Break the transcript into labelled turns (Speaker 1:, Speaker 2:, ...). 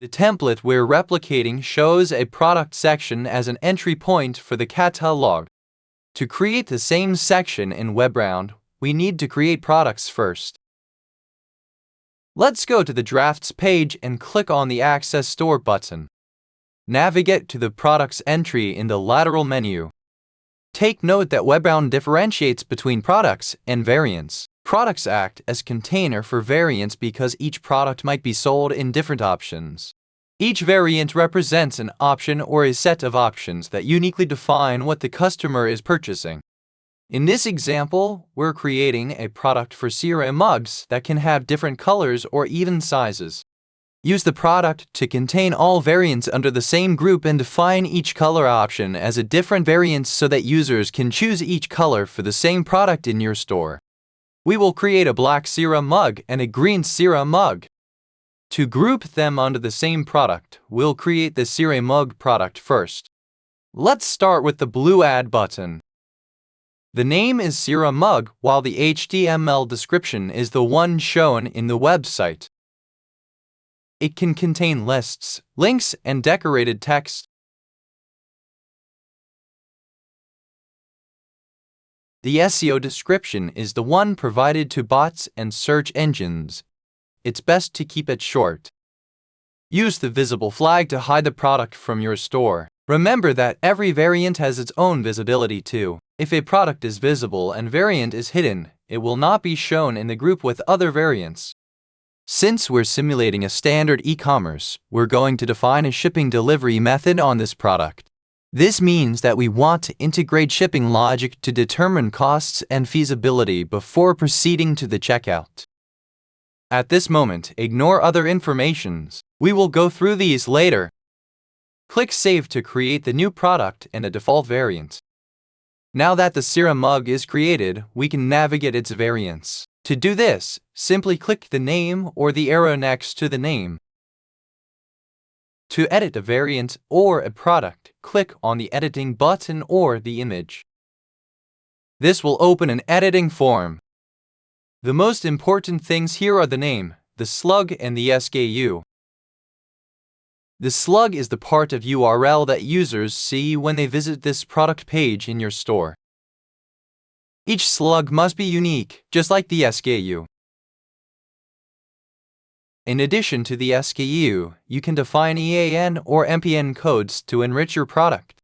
Speaker 1: The template we're replicating shows a product section as an entry point for the catalog. To create the same section in Webround, we need to create products first. Let's go to the Drafts page and click on the Access Store button. Navigate to the Products entry in the lateral menu. Take note that Webround differentiates between products and variants. Products act as container for variants because each product might be sold in different options. Each variant represents an option or a set of options that uniquely define what the customer is purchasing. In this example, we're creating a product for CRM mugs that can have different colors or even sizes. Use the product to contain all variants under the same group and define each color option as a different variant so that users can choose each color for the same product in your store. We will create a black CRM mug and a green CRM mug. To group them under the same product, we'll create the CRM mug product first. Let's start with the blue Add button. The name is CRM mug, while the HTML description is the one shown in the website. It can contain lists, links, and decorated text. The SEO description is the one provided to bots and search engines. It's best to keep it short. Use the visible flag to hide the product from your store. Remember that every variant has its own visibility too. If a product is visible and variant is hidden, it will not be shown in the group with other variants. Since we're simulating a standard e-commerce, we're going to define a shipping delivery method on this product. This means that we want to integrate shipping logic to determine costs and feasibility before proceeding to the checkout. At this moment, ignore other informations. We will go through these later. Click Save to create the new product and a default variant. Now that the CRM mug is created, we can navigate its variants. To do this, simply click the name or the arrow next to the name. To edit a variant or a product, click on the Editing button or the image. This will open an editing form. The most important things here are the name, the slug, and the SKU. The slug is the part of URL that users see when they visit this product page in your store. Each slug must be unique, just like the SKU. In addition to the SKU, you can define EAN or MPN codes to enrich your product.